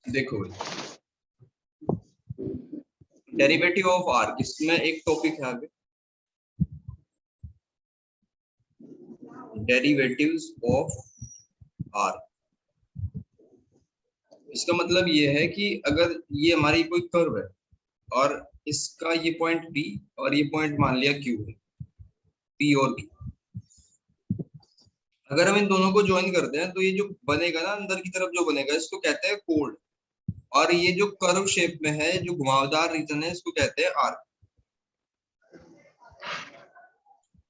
देखो derivative of arc, इसमें एक टॉपिक है आगे, डेरिवेटिव्स ऑफ आर्क। इसका मतलब ये है कि अगर ये हमारी कोई कर्व है और इसका ये पॉइंट P और ये पॉइंट मान लिया Q है, P और Q, अगर हम इन दोनों को ज्वाइन करते हैं तो ये जो बनेगा ना अंदर की तरफ जो बनेगा इसको कहते हैं कोड, और ये जो कर्व शेप में है जो घुमावदार रीजन है इसको कहते हैं आर्क।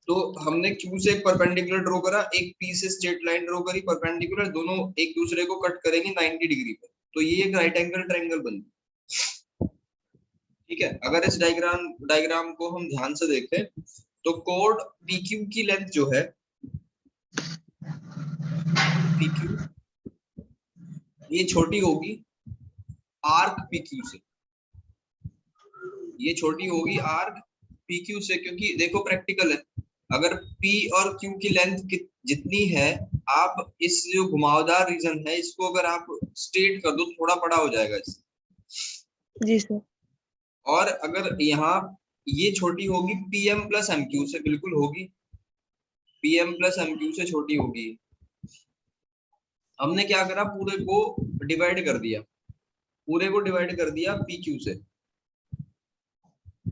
तो हमने Q से एक परपेंडिकुलर ड्रॉ करा, एक P से स्ट्रेट लाइन ड्रॉ करी परपेंडिकुलर, दोनों एक दूसरे को कट करेंगे 90 डिग्री पे, तो ये एक राइट एंगल ट्रायंगल बन। ठीक है, अगर इस डायग्राम को हम ध्यान से देखें तो कोड PQ की लेंथ जो है PQ, ये छोटी होगी आर्क PQ से, ये छोटी होगी आर्क PQ से, क्योंकि देखो प्रैक्टिकल है, अगर P और Q की लेंथ जितनी है, आप इस जो घुमावदार रीजन है इसको अगर आप स्ट्रेट कर दो थोड़ा बड़ा हो जाएगा इससे। जी सर। और अगर यहाँ ये छोटी होगी PM प्लस MQ से, बिल्कुल होगी, PM प्लस MQ से छोटी होगी। हमने क्या करा, पूरे को डिवाइड कर दिया, पूरे को डिवाइड कर दिया PQ से,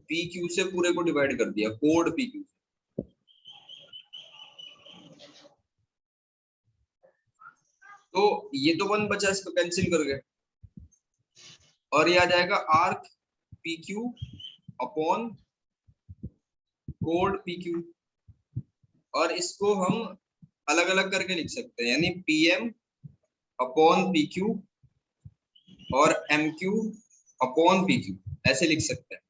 PQ से पूरे को डिवाइड कर दिया कोड PQ से। तो ये तो 1 बचा, इसको कैंसिल कर गए और ये आ जाएगा arc PQ upon code PQ, और इसको हम अलग अलग करके लिख सकते हैं, यानी PM अपॉन PQ और MQ अपॉन PQ, ऐसे लिख सकते हैं।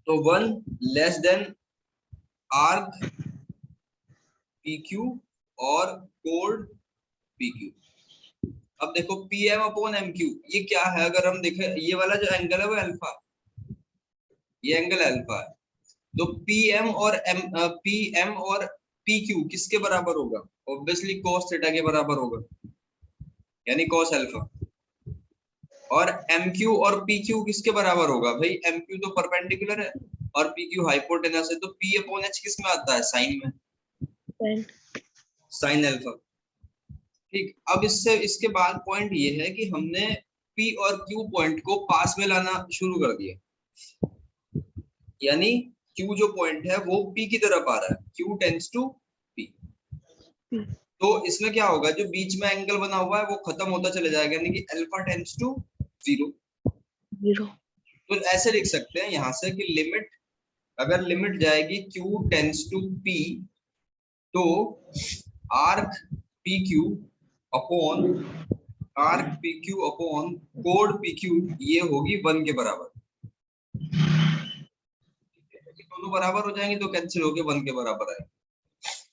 तो 1 लेस देन आर्क PQ और कोड PQ। अब देखो PM अपॉन MQ ये क्या है, अगर हम देखें ये वाला जो एंगल है वो अल्फा, ये एंगल अल्फा है, तो PM और PQ किसके बराबर होगा, ऑब्वियसली cos थीटा के बराबर होगा, यानी cos अल्फा। और MQ और PQ किसके बराबर होगा भाई, MQ तो परपेंडिकुलर है और PQ हाइपोटेनस है, तो P अपॉन H किस में आता है, साइन में, साइन अल्फा। ठीक, अब इसके बाद पॉइंट ये है कि हमने P और Q पॉइंट को पास में लाना शुरू कर दिया, यानी Q जो पॉइंट है वो P की तरफ आ रहा है, Q टेंड्स टू P। तो इसमें क्या होगा, जो बीच में एंगल बना हुआ है वो खत्म होता चले जाएगा, यानी कि अल्फा टेंड्स टू 0। तो ऐसे लिख सकते हैं यहाँ से कि लिमिट, अगर लिमिट जाएगी Q टेंड्स टू P, तो arc PQ upon arc PQ upon code PQ ये होगी 1 के बराबर। दोनों बराबर हो जाएंगे तो कैंसिल होके 1 के बराबर आएगा।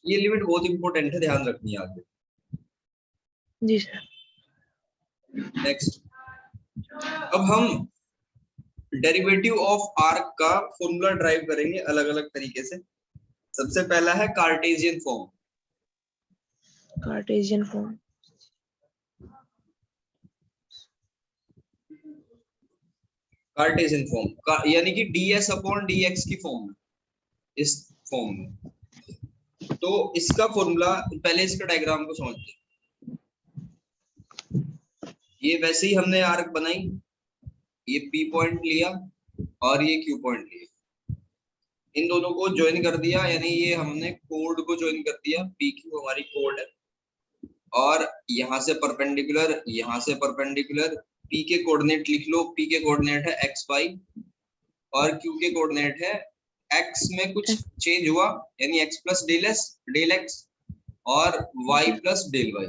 ये लिमिट बहुत इंपॉर्टेंट है, ध्यान रखनी है आगे। जी सर। नेक्स्ट, अब हम डेरिवेटिव ऑफ आर्क का फॉर्मूला ड्राइव करेंगे अलग अलग तरीके से। सबसे पहला है Cartesian form. Cartesian form, Cartesian form यानी कि ds अपॉन dx की फॉर्म में, इस फॉर्म में। तो इसका फॉर्मूला, पहले इसका डायग्राम को समझते हैं। ये वैसे ही हमने आर्क बनाई, ये P पॉइंट लिया और ये Q पॉइंट लिया, इन दोनों को ज्वाइन कर दिया, यानी ये हमने कोड को ज्वाइन कर दिया, PQ हमारी कोड है, और यहाँ से परपेंडिकुलर, यहाँ से परपेंडिकुलर, P के कोऑर्डिनेट लिख लो, P के कोऑर्डिनेट है XY और Q के कोऑर्डिनेट है X में कुछ चेंज हुआ, यानी X प्लस डेल X और Y प्लस डेल Y।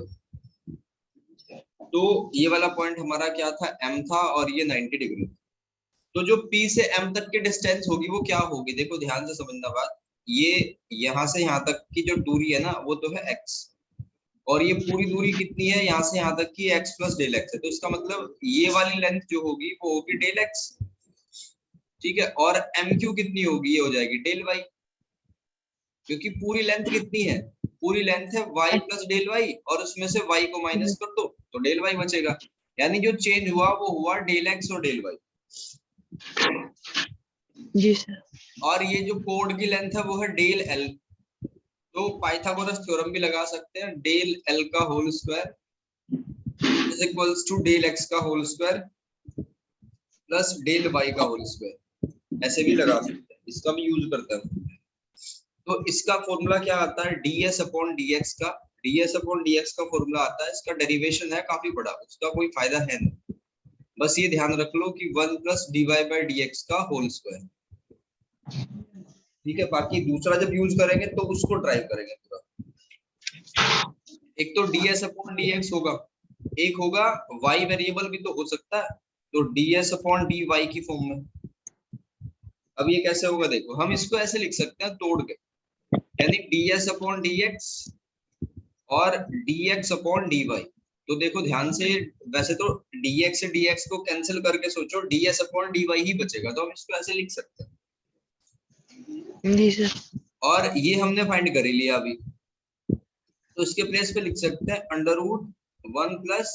तो ये वाला पॉइंट हमारा क्या था, M था, और ये 90 डिग्री। तो जो P से M तक की डिस्टेंस होगी वो क्या होगी, देखो ध्यान से समझना बात, ये यहाँ से यहाँ तक की जो दूरी है ना वो तो है X, और ये पूरी दूरी कितनी है, यहाँ से यहाँ तक की X प्लस डेल X है, तो इसका मतलब ये वाली लेंथ जो होगी वो होगी डेल X। ठीक है, और MQ कितनी होगी, ये हो जाएगी डेल Y, क्योंकि पूरी लेंथ कितनी है पूरी लेंथ है y प्लस डेल वाई, और उसमें से y को माइनस कर दो तो डेल वाई बचेगा। यानी जो चेंज हुआ वो हुआ डेल एक्स और डेल वाई। जी सर। और ये जो कोड की लेंथ है वो है डेल एल। तो पाइथागोरस थ्योरम भी लगा सकते हैं, डेल एल का whole square is equals to del x का whole square plus del y का होल स्क्वायर, ऐसे भी लगा सकते हैं, इसका भी यूज करते हैं। तो इसका फॉर्मूला क्या आता है, ds अपॉन dx का, ds अपॉन dx का फॉर्मूला आता है, इसका डेरिवेशन है काफी बड़ा, उसका कोई फायदा है नहीं, बस ये ध्यान रख लो कि 1 प्लस dy बाई dx का होल स्क्वायर। ठीक है, बाकी दूसरा जब यूज करेंगे तो उसको ड्राइव करेंगे पूरा। एक तो ds अपॉन dx होगा, एक होगा y वेरिएबल भी तो हो सकता है, तो ds अपॉन dy की फॉर्म में। अब ये कैसे होगा, देखो हम इसको ऐसे लिख सकते हैं तोड़ के, यानी ds अपॉन dx और dx अपॉन dy। तो देखो ध्यान से, वैसे तो dx से dx को कैंसिल करके सोचो, ds अपॉन dy ही बचेगा, तो हम इसको ऐसे लिख सकते हैं। जी सर। और ये हमने फाइंड कर ही लिया अभी, तो इसके प्लेस पे लिख सकते हैं under root 1 plus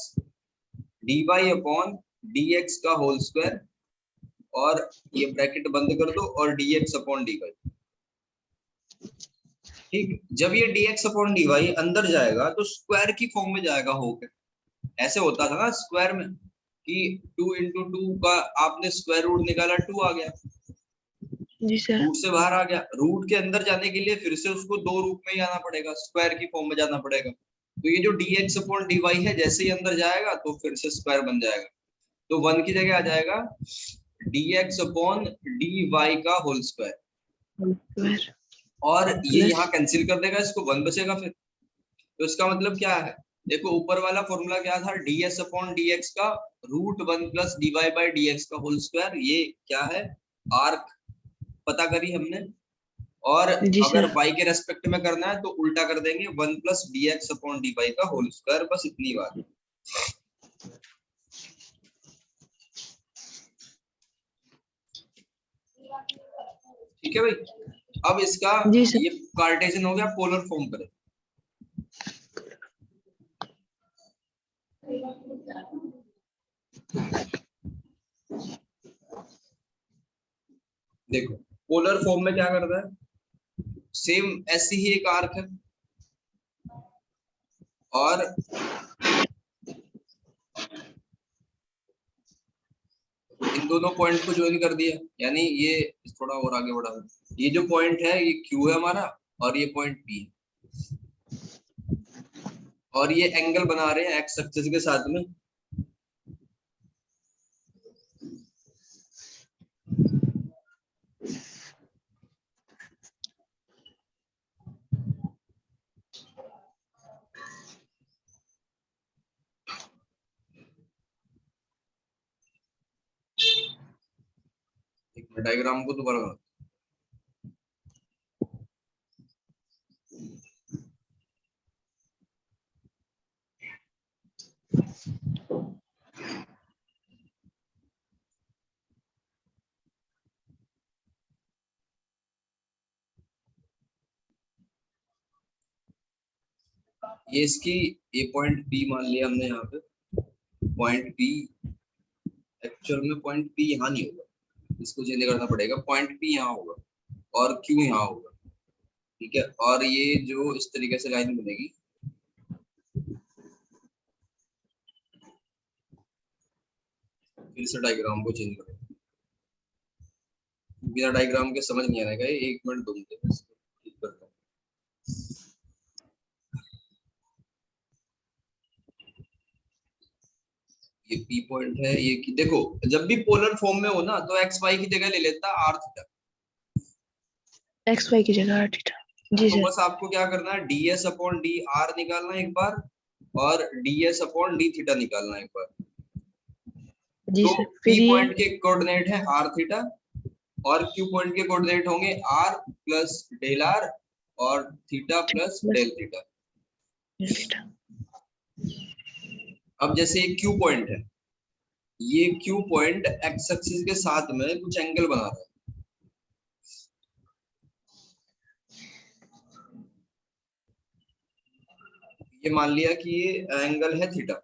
dy upon dx का होल स्क्वायर, और ये ब्रैकेट बंद कर दो, और dx अपॉन dy। ठीक, जब ये dx अपॉन dy अंदर जाएगा तो स्क्वायर की फॉर्म में जाएगा होकर, ऐसे होता था ना स्क्वायर में कि 2 इंटू 2 का आपने स्क्वायर रूट निकाला, 2 आ गया, जी सर। रूट से बाहर आ गया, रूट के अंदर जाने के लिए फिर से उसको दो रूप में ही आना पड़ेगा, स्क्वायर की फॉर्म में जाना पड़ेगा। तो ये जो dx अपॉन dy है जैसे ही अंदर जाएगा तो फिर से स्क्वायर बन जाएगा, तो 1 की जगह आ जाएगा dx अपॉन dy का होल स्क्वायर, और ये यहाँ कैंसिल कर देगा, इसको 1 बचेगा फिर। तो इसका मतलब क्या है, देखो ऊपर वाला फॉर्मूला क्या था, ds अपॉन dx का root 1 plus dy by dx का होल स्क्वायर, ये क्या है, आर्क पता करी हमने, और जी अगर सर। y के रेस्पेक्ट में करना है तो उल्टा कर देंगे, 1 प्लस dx अपॉन dy का होल स्क्वायर, बस इतनी बात। ठीक है भाई, अब इसका जी सर। ये कार्टेशियन हो गया, पोलर फॉर्म पर। देखो पोलर फॉर्म में क्या करता है, सेम ऐसी ही एक आर्क है, और इन दोनों पॉइंट को ज्वाइन कर दिया, यानी ये थोड़ा और आगे बढ़ा, ये जो पॉइंट है ये Q है हमारा, और ये पॉइंट P है, और ये एंगल बना रहे हैं एक्स एक्सिस के साथ में। एक डायग्राम को दोबारा बनाओ। ये इसकी, ये पॉइंट P मान लिया हमने यहाँ पे, पॉइंट P, एक्चुअल में पॉइंट P यहाँ नहीं होगा, इसको चेंज करना पड़ेगा, पॉइंट P यहाँ होगा और Q यहाँ होगा। ठीक है, और ये जो इस तरीके से लाइन बनेगी, फिर से डायग्राम को चेंज करो, बिना डायग्राम के समझ नहीं आएगा, एक मिनट दो मुझे, ठीक करता हूँ। ये P पॉइंट है, ये की देखो, जब भी पोलर फॉर्म में हो ना तो एक्स वाई की जगह ले लेता r थीटा, एक्स वाई की जगह r थीटा। जी तो सर। बस आपको क्या करना है, ds अपॉन डी आर निकालना एक बार, और ds अपॉन डी थीटा निकालना एक बार। जी तो सर। P फिर ये पॉइंट के कोऑर्डिनेट है r थीटा, और Q पॉइंट के कोऑर्डिनेट होंगे r प्लस डेल r और theta plus del theta. Theta. अब जैसे ये Q पॉइंट है, ये Q पॉइंट एक्स एक्सिस के साथ में कुछ एंगल बना रहा है, ये मान लिया कि ये एंगल है थीटा,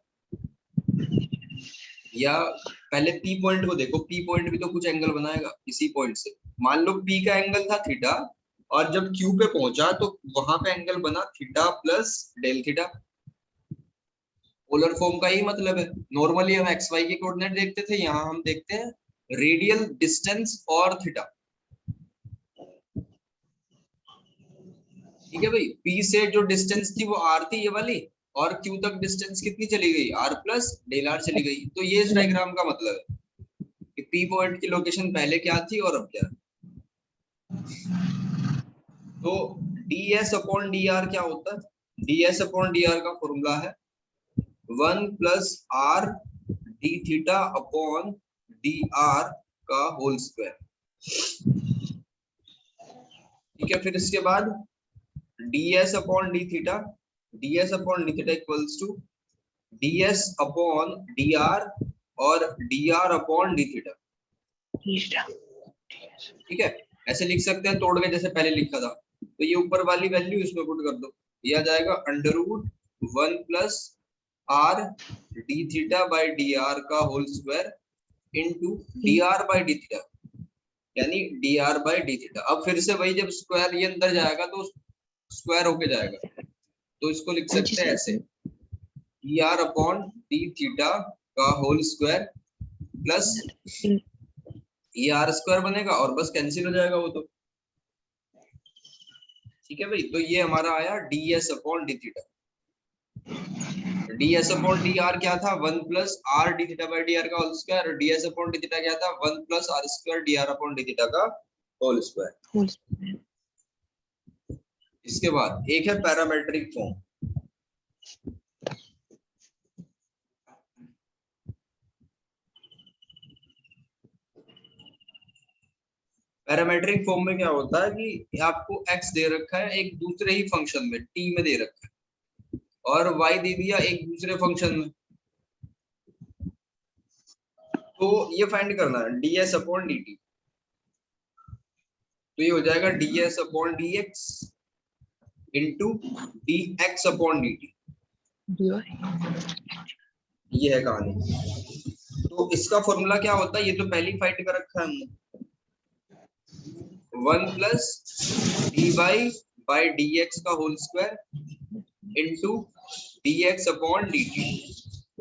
या पहले पी पॉइंट को देखो, पी पॉइंट भी तो कुछ एंगल बनाएगा इसी पॉइंट से। मान लो पी का एंगल था थीटा, और जब क्यू पे पहुंचा तो वहां पे एंगल बना theta plus del theta. Polar form का ही मतलब है। नॉर्मली हम एक्स वाई के कोऑर्डिनेट देखते थे, यहाँ हम देखते हैं रेडियल डिस्टेंस और थीटा। ठीक है भाई, पी से जो डिस्टेंस थी वो आर थी ये वाली, और क्यू तक डिस्टेंस कितनी चली गई, आर प्लस डेल आर चली गई। तो ये इस डायग्राम का मतलब है कि पी पॉइंट की लोकेशन पहले क्या थी और अब क्या है। तो ds अपॉन डी आर क्या होता है, ds अपॉन डी आर का फॉर्मूला है 1 plus r d theta upon d r का होल स्क्वायर। ठीक है, फिर इसके बाद ds upon d theta, ds upon d theta equals to ds upon d r और dr अपॉन डी थीटा। ठीक है, ऐसे लिख सकते हैं तोड़ के जैसे पहले लिखा था। तो ये ऊपर वाली वैल्यू इसमें पुट कर दो, ये आ जाएगा under root 1 plus r d theta by d r का whole square into d r by d theta, यानी d r by d theta. अब फिर से वही, जब स्क्वायर ये अंदर जाएगा तो स्क्वायर होके जाएगा, तो इसको लिख सकते हैं ऐसे D r upon d theta का होल स्क्वायर प्लस ये आर स्क्वायर बनेगा और बस कैंसिल हो जाएगा वो तो। ठीक है भाई, तो ये हमारा आया ds upon d theta. ds upon d r क्या था, 1 plus r d theta by d r का होल स्क्वायर, और ds अपॉन डी थीटा क्या था, 1 plus r square d r upon d theta का होल स्क्वायर। इसके बाद एक है पैरामेट्रिक फॉर्म। पैरामेट्रिक फॉर्म में क्या होता है कि आपको x दे रखा है एक दूसरे ही फंक्शन में, t में दे रखा है, और y दे दिया एक दूसरे फंक्शन में। तो ये फाइंड करना है ds अपॉन dt। तो ये हो जाएगा ds upon dx into dx upon dt। ये है कहानी। तो इसका फॉर्मूला क्या होता है, ये तो पहले फाइंड कर रखा है हमने, 1 plus d y by d x का whole square into d x upon d t.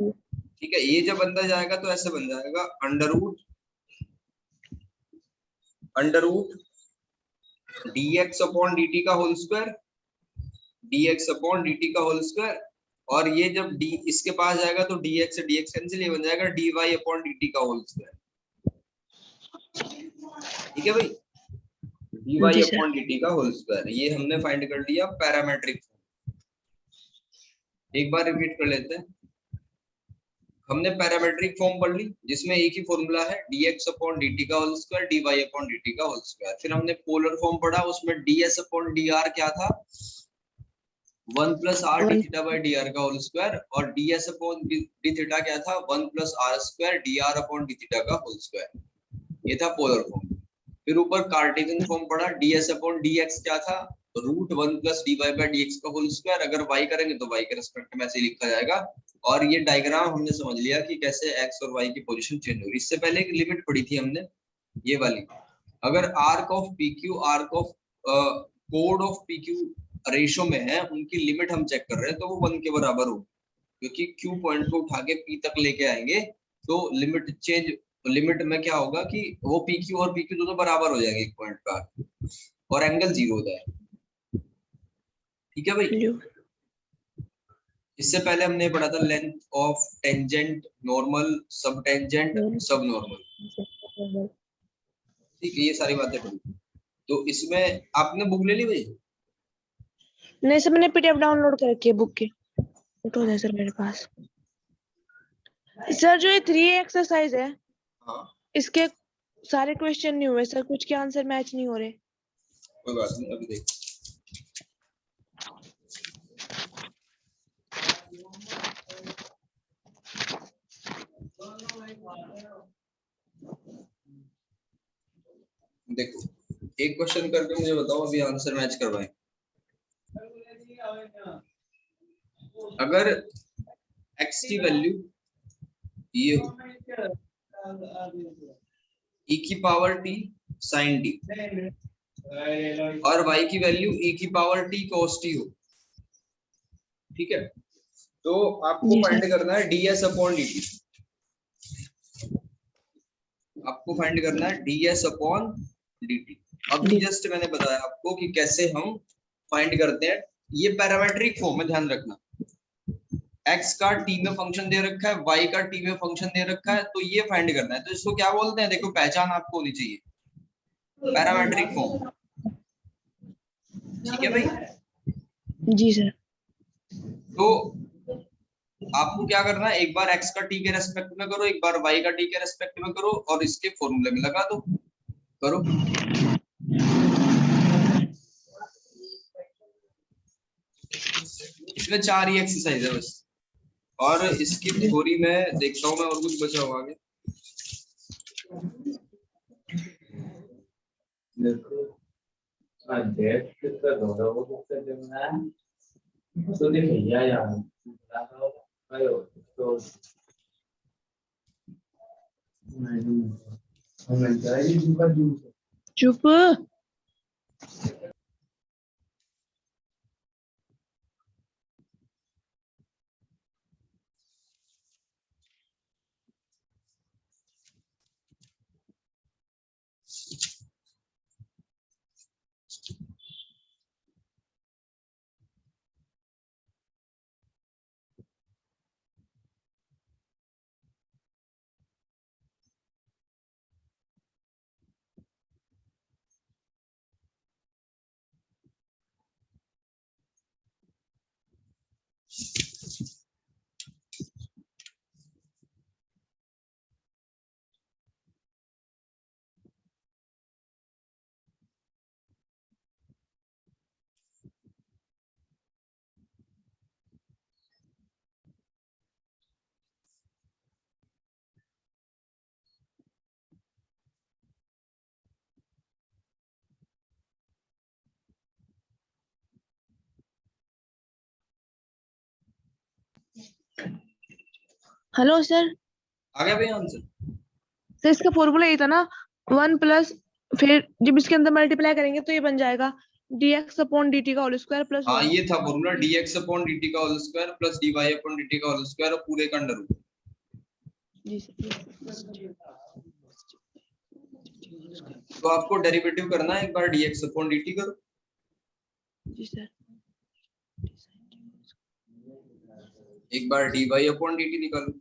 ठीक है, ये जब अंदर जाएगा तो ऐसे बन जाएगा under root d x upon d t का whole square, d x upon d t का होल स्क्वायर, और ये जब d इसके पास जाएगा तो dx से dx कैंसिल, ये बन जाएगा dy अपॉन dt का होल स्क्वायर। ठीक है भाई, dy अपॉन dt का होल स्क्वायर, ये हमने फाइंड कर लिया पैरामेट्रिक फॉर्म। एक बार रिपीट कर लेते हैं। हमने पैरामेट्रिक फॉर्म पढ़ ली जिसमें एक ही फॉर्मूला है dx अपॉन dt का whole square, dy upon dt का होल स्क्वायर। फिर हमने पोलर फॉर्म पढ़ा, उसमें ds अपॉन dr क्या था, 1 plus r d theta by d r का होल स्क्वायर, और ds अपॉन डी थीटा क्या था, 1 plus r square d r upon d theta का होल स्क्वायर। ये था पोलर फॉर्म। फिर ऊपर कार्टेशियन फॉर्म पढ़ा, ds अपॉन dx क्या था, root 1 plus dy by dx का होल स्क्वायर। अगर y करेंगे तो y के रेस्पेक्ट में ऐसे ही लिखा जाएगा। और ये डायग्राम हमने समझ लिया कि कैसे x और y की पोजीशन चेंज होगी। इससे पहले एक लिमिट पढ़ी थी हमने ये वाली, अगर arc of pq arc of code of pq ratio में है, उनकी लिमिट हम चेक कर रहे हैं, तो वो 1 के बराबर हो, क्योंकि q पॉइंट को उठा के p तक लेके आएंगे तो लिमिट चेंज, लिमिट में क्या होगा कि वो pq और pq दोनों बराबर हो जाएंगे एक पॉइंट पर, और एंगल 0 हो जाएगा। ठीक है भाई, इससे पहले हमने पढ़ा था लेंथ ऑफ टेंजेंट, नॉर्मल, सब टेंजेंट, सब नॉर्मल। ठीक है, ये सारी बातें पढ़ी। तो इसमें आपने बुक ले ली भाई? नहीं सर, मैंने पीडीएफ डाउनलोड कर रखी है बुक की, फोटो है सर मेरे पास। सर जो ये 3 एक्सरसाइज है, हाँ, इसके सारे क्वेश्चन नहीं हुए सर, कुछ के आंसर मैच नहीं हो रहे। कोई बात नहीं, अभी देख। देखो, एक क्वेश्चन करके मुझे बताओ अभी आंसर मैच करवाएं। अगर x की वैल्यू ये e की पावर t sin t और y की वैल्यू e की पावर t cos t हो, ठीक है, तो आपको जी फाइंड सर। करना है ds अपॉन dt। आपको फाइंड करना है ds अपॉन dt। अभी जस्ट मैंने बताया आपको कि कैसे हम फाइंड करते हैं। ये पैरामेट्रिक फॉर्म में ध्यान रखना, x का t में फंक्शन दे रखा है, y का t में फंक्शन दे रखा है, तो ये फाइंड करना है। तो इसको क्या बोलते हैं, देखो पहचान आपको होनी चाहिए, पैरामेट्रिक फॉर्म। ठीक है भाई। जी सर। तो आपको क्या करना है, एक बार x का t के रेस्पेक्ट में करो, एक बार y का t के रेस्पेक्ट में करो और इसके फॉर्मूले में लगा दो, करो। इसमें 4 ही एक्सरसाइज है बस, और इसकी थ्योरी में देखता हूँ मैं और कुछ बचा हुआ आगे। चुप। Hello sir. आ गया भाई आंसर? सर इसका फॉर्मूला ये था ना, 1 प्लस, फिर जब इसके अंदर मल्टीप्लाई करेंगे तो ये बन जाएगा dx अपॉन dt का होल स्क्वायर प्लस हाँ 1। ये था फॉर्मूला, dx अपॉन dt का whole square plus dy upon dt का होल स्क्वायर और पूरे का अंडर रूट। जी सर। तो आपको डेरिवेटिव करना है, एक बार dx अपॉन dt करो, जी सर। एक बार dy अपॉन dt निकालो।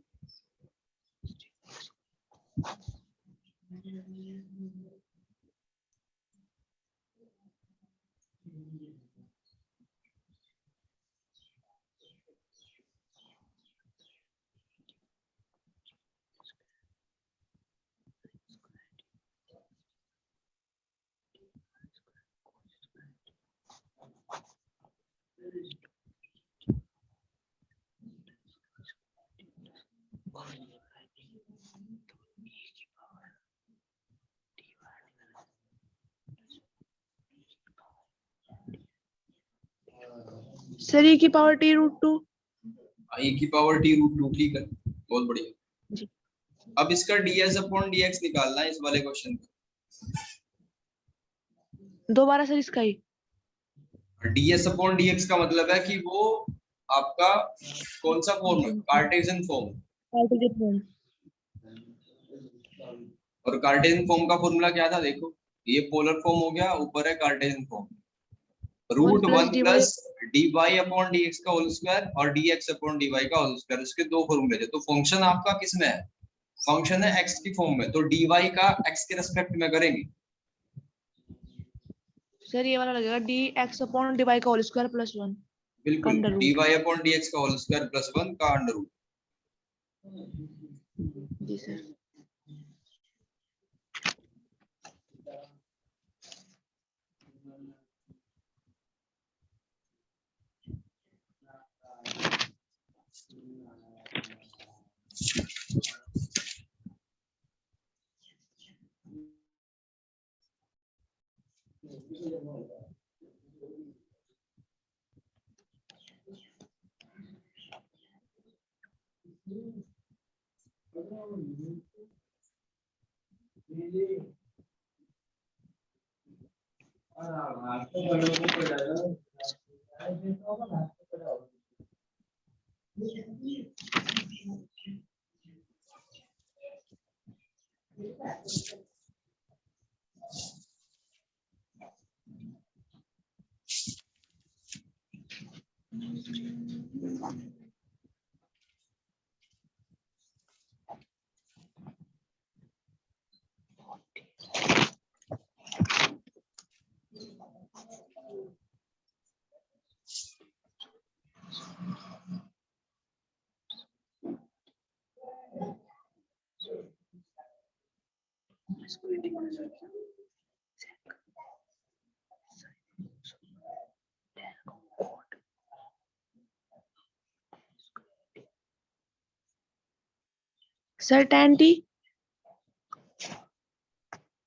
सर e की पावर t रूट 2। e की पावर t रूट 2, ठीक है, बहुत बढ़िया। जी। अब इसका ds अपॉन dx निकालना है इस वाले क्वेश्चन का। दोबारा सर इसका ही। ds अपॉन dx का मतलब है कि वो आपका कौन सा फॉर्म है, कार्टेशियन फॉर्म। Cartesian form. और कार्टेशियन फॉर्म का फॉर्मूला क्या था, देखो ये पोलर फॉर्म हो गया, ऊपर है Cartesian form, root 1 plus dy upon dx का होल स्क्वायर और dx अपॉन dy का होल स्क्वायर, उसके दो फॉर्मूले थे। तो फंक्शन आपका किस में है, फंक्शन है x की फॉर्म में, तो dy का x के रेस्पेक्ट में करेंगे। सर ये वाला लगेगा dx अपॉन dy का होल स्क्वायर प्लस 1 बिल्कुल, under dy root. Upon dx का होल स्क्वायर प्लस 1 का अंडर रूट। जी सर। सर tan t,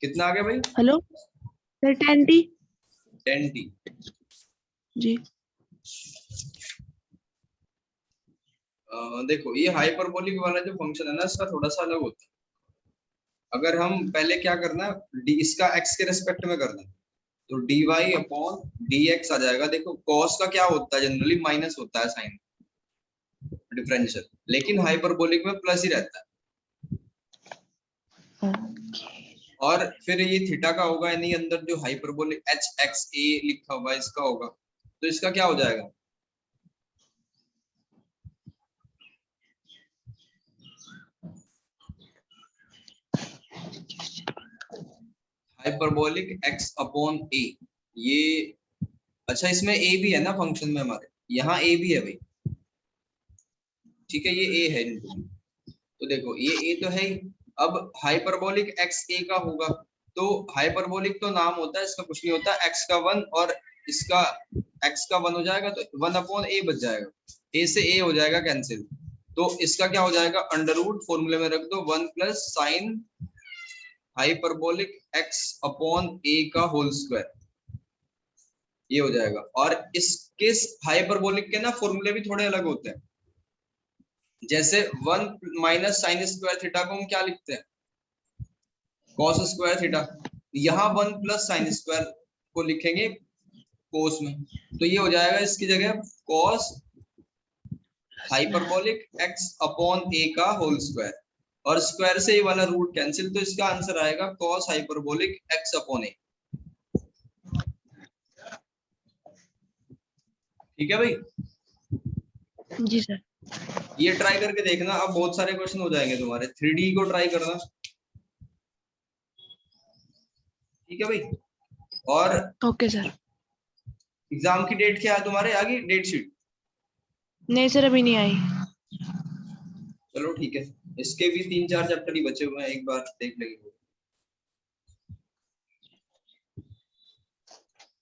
कितना आ गया भाई? Hello sir tan t 10t। जी। देखो ये हाइपरबोलिक वाला जो फंक्शन है ना, इसका थोड़ा सा अलग होता है। अगर हम पहले क्या करना है, इसका x के रेस्पेक्ट में करना है, तो dy अपॉन dx आ जाएगा। देखो cos का क्या होता है, जनरली माइनस होता है साइन डिफरेंशियल, लेकिन हाइपरबोलिक में प्लस ही रहता है। और फिर ये थीटा का होगा, यानी अंदर जो हाइपरबोलिक hxa लिखा हुआ है इसका होगा, तो इसका क्या हो जाएगा, हाइपरबोलिक x अपॉन a। ये अच्छा, इसमें a भी है ना फंक्शन में हमारे, यहाँ a भी है भाई, ठीक है, ये a है इनको। तो देखो ये a तो है ही। अब हाइपरबोलिक x a का होगा, तो हाइपरबोलिक तो नाम होता है, इसका कुछ नहीं होता, x का 1 और इसका x का 1 हो जाएगा, तो 1 अपॉन a बच जाएगा, a से a हो जाएगा कैंसिल। तो इसका क्या हो जाएगा, अंडर रूट फॉर्मूले में रख दो 1 plus sine hyperbolic x upon a का होल स्क्वायर, ये हो जाएगा। और इसके हाइपरबोलिक के ना फॉर्मूले भी थोड़े अलग होते हैं। जैसे 1 माइनस साइन स्क्वायर थीटा को हम क्या लिखते हैं, कॉस स्क्वायर थीटा। यहाँ 1 प्लस साइन स्क्वायर को लिखेंगे कोस में, तो ये हो जाएगा इसकी जगह cos hyperbolic x upon a का होल स्क्वायर, और स्क्वायर से ये वाला रूट कैंसिल, तो इसका आंसर आएगा cos hyperbolic x upon a। ठीक है भाई? जी सर। ये ट्राई करके देखना, अब बहुत सारे क्वेश्चन हो जाएंगे तुम्हारे। 3D को ट्राई करना, ठीक है भाई? और ओके सर। एग्जाम की डेट क्या है तुम्हारे, आ गई डेट शीट? नहीं सर अभी नहीं आई। चलो ठीक है, इसके भी 3-4 चैप्टर ही बचे हुए हैं, एक बार देख लेंगे।